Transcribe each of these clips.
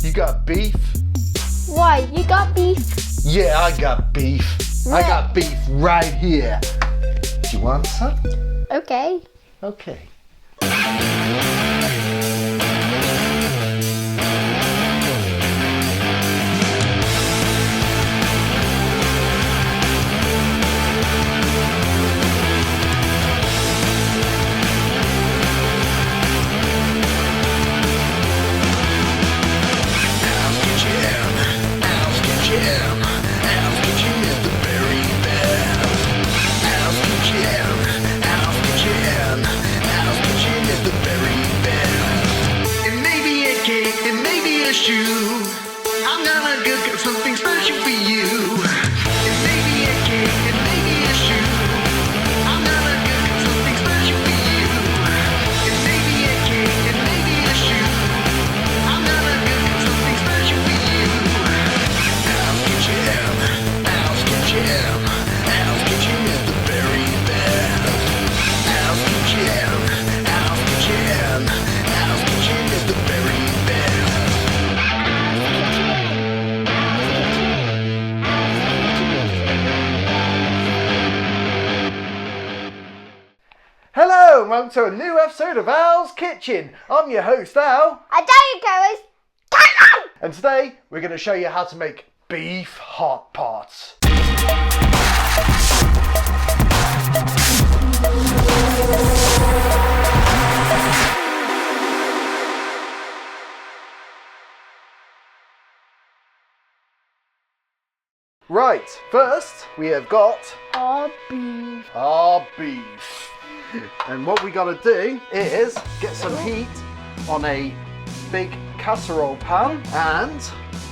You got beef? Why? You got beef? Yeah, I got beef. I got beef right here. Do you want some? Okay. Okay. I'm gonna go get something special for you. It may be a cake, it may be a shoe. I'm gonna go get something special for you. It may be a cake, it may be a shoe. I'm gonna go get something special for you. Al's Kitchen, Al's Kitchen, Al's Kitchen is the very best. Al's Kitchen, Al's Kitchen, Al's Kitchen is the very best. Hello, and welcome to a new episode of Al's Kitchen. I'm your host, Al. I tell you, Carrots, come on! And today, we're going to show you how to make beef hot pots. Right, first, we have got Oh, beef. our beef. And what we gotta do is get some heat on a big casserole pan, and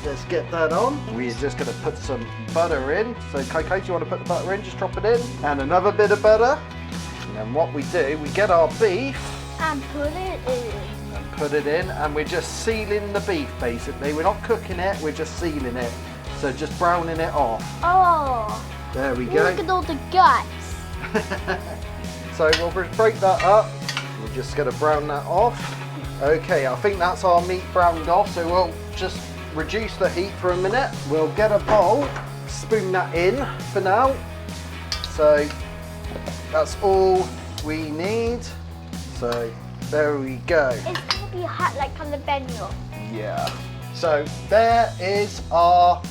let's get that on. We're just gonna put some butter in. So Kai, do you want to put the butter in? Just drop it in. And another bit of butter. And then what we do, we get our beef And put it in. and put it in, and we're just sealing the beef basically. We're not cooking it, we're just sealing it. So just browning it off. Oh, There we go. look at all the guts. So we'll break that up. We're just going to brown that off. Okay, I think that's our meat browned off, so we'll just reduce the heat for a minute. We'll get a bowl, spoon that in for now. So that's all we need. So there we go. It's gonna be hot like on the jalapeno. Yeah. So there is our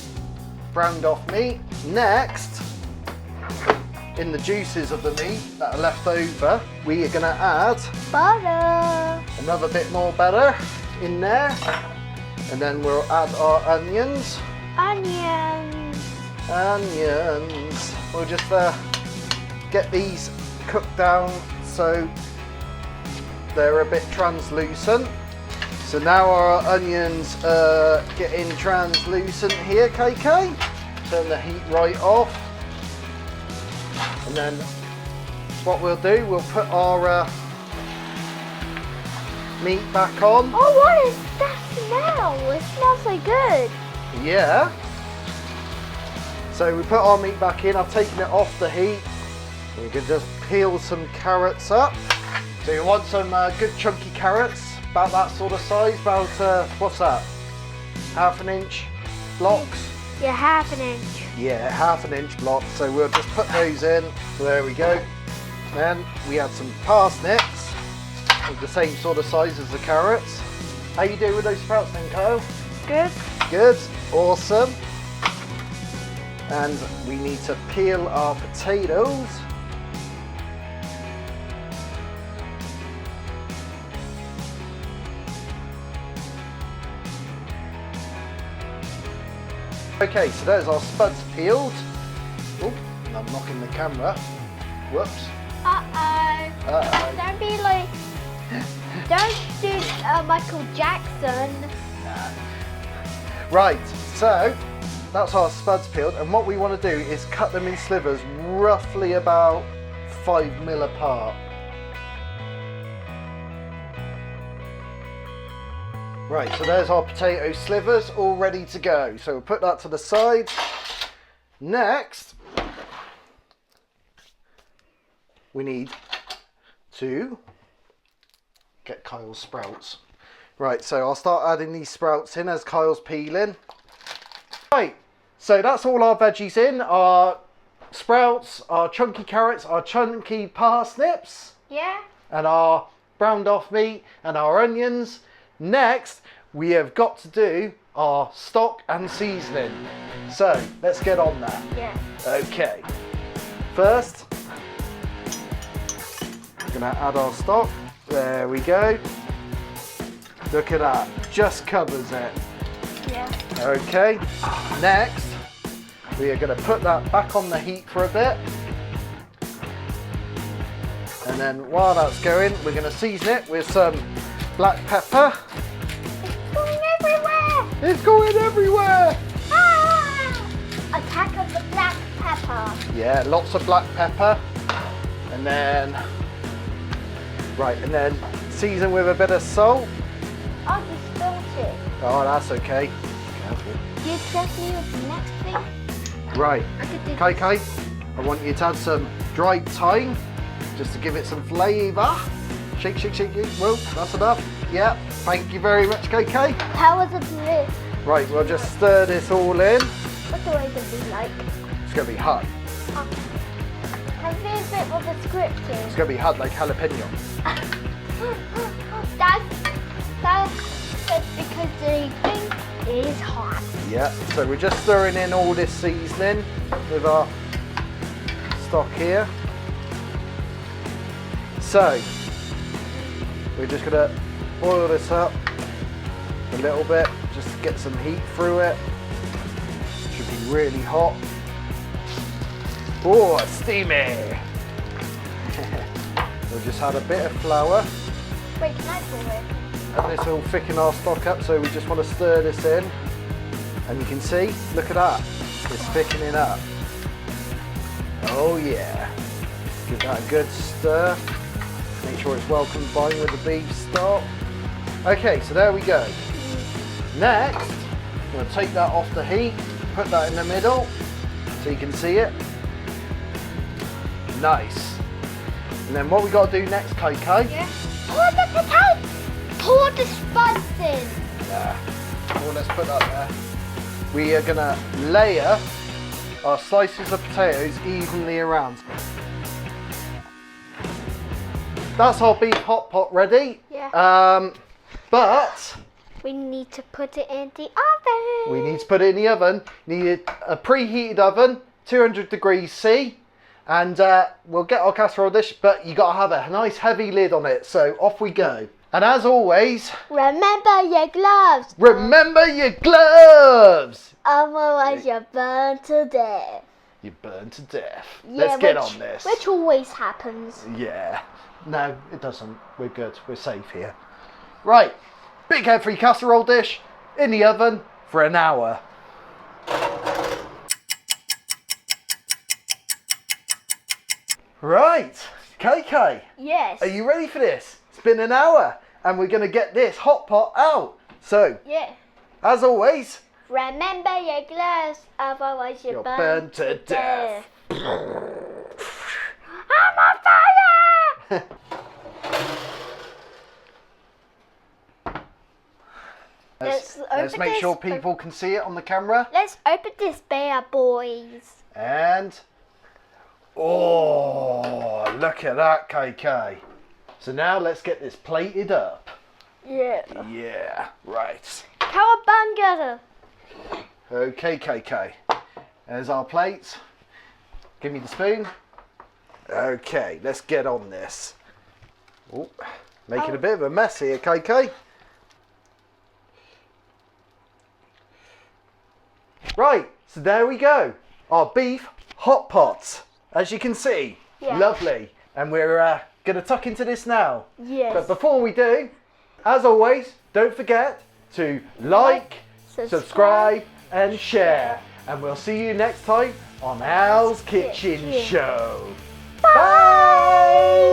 browned off meat. Next, in the juices of the meat that are left over, we are going to add Butter. another bit more butter in there, and then we'll add our onions. Onions. We'll just get these cooked down so they're a bit translucent. So now our onions are getting translucent here, KK. Turn the heat right off. And then what we'll do, we'll put our meat back on. Oh, what is that smell? It smells so good. Yeah. So we put our meat back in. I've taken it off the heat. We can just peel some carrots up. So you want some good chunky carrots, about that sort of size, about, what's that? Half an inch blocks? Yeah, half an inch. Yeah, half an inch blocks. So we'll just put those in. There we go. Then we add some parsnips of the same sort of size as the carrots. How you doing with those sprouts then, Kyle? Good. Good, awesome. And we need to peel our potatoes. Okay, so there's our spuds peeled. Oh, I'm knocking the camera. Whoops. Uh-oh. Uh-oh. Don't be like... Don't do Michael Jackson. Right, so that's our spuds peeled, and what we want to do is cut them in slivers roughly about 5mm apart. Right, so there's our potato slivers all ready to go. So we'll put that to the side. Next, we need to get Kyle's sprouts. Right, so I'll start adding these sprouts in as Kyle's peeling. Right, so that's all our veggies in. Our sprouts, our chunky carrots, our chunky parsnips. Yeah. And our browned off meat and our onions. Next, we have got to do our stock and seasoning. So, let's get on that. Yeah. Okay. First, we're going to add our stock. There we go. Look at that. Just covers it. Yeah. Okay. Next, we are going to put that back on the heat for a bit. And then while that's going, we're going to season it with some black pepper. It's going everywhere. It's going everywhere. Ah! Attack of the black pepper. Yeah, lots of black pepper. And then, right, and then season with a bit of salt. Oh, you spilled it. Oh, that's okay. Careful. Do you trust me with the next thing? Right, I could do KK, I want you to add some dried thyme, just to give it some flavour. Shake, shake, shake, shake. Well, that's enough. Yeah, thank you very much, KK. How was it this? Right, we'll just stir this all in. What's the way to be like? It's going to be hot. Can you be a bit more descriptive? It's going to be hot like jalapeno. That's because the thing is hot. Yeah, so we're just stirring in all this seasoning with our stock here. So, we're just going to boil this up a little bit, just to get some heat through it. Should be really hot. Oh, it's steamy! We'll just add a bit of flour. Wait, can I pour it? And this will thicken our stock up, so we just want to stir this in. And you can see, look at that, it's thickening up. Oh yeah. Give that a good stir. Make sure it's well combined with the beef stock. Okay, so there we go. Next, I'm going to take that off the heat, put that in the middle, so you can see it. Nice. And then what we got to do next, KK? Yeah. Pour the potato. Pour the spice in. Yeah. Well, let's put that there. We are going to layer our slices of potatoes evenly around. That's our beef hot pot ready. Yeah. But We need to put it in the oven. we need to put it in the oven. Need a preheated oven, 200 degrees C. And we'll get our casserole dish, but you got to have a nice heavy lid on it. So off we go. And as always, Remember your gloves. remember your gloves. Otherwise you're burned to death. You burn to death. Yeah, Let's get on this. Which always happens. Yeah. No, it doesn't. We're good. We're safe here. Right. Big head free casserole dish in the oven for an hour. Right. KK, Yes. are you ready for this? It's been an hour and we're going to get this hot pot out. So, Yeah. as always, Remember your gloves. Otherwise you're you're burned burned to death. I'm on fire! Let's make sure people can see it on the camera. Let's open this bear, boys. And, oh, look at that, KK. So now let's get this plated up. Yeah. Yeah, right. Cowabunga. Okay, KK. There's our plates. Give me the spoon. Okay, let's get on this. Oh, making a bit of a mess here, KK. Right, so there we go. Our beef hot pot, as you can see. Yeah. Lovely. And we're going to tuck into this now. Yes. But before we do, as always, don't forget to like, subscribe and share. And we'll see you next time on Al's Kitchen Show. Bye!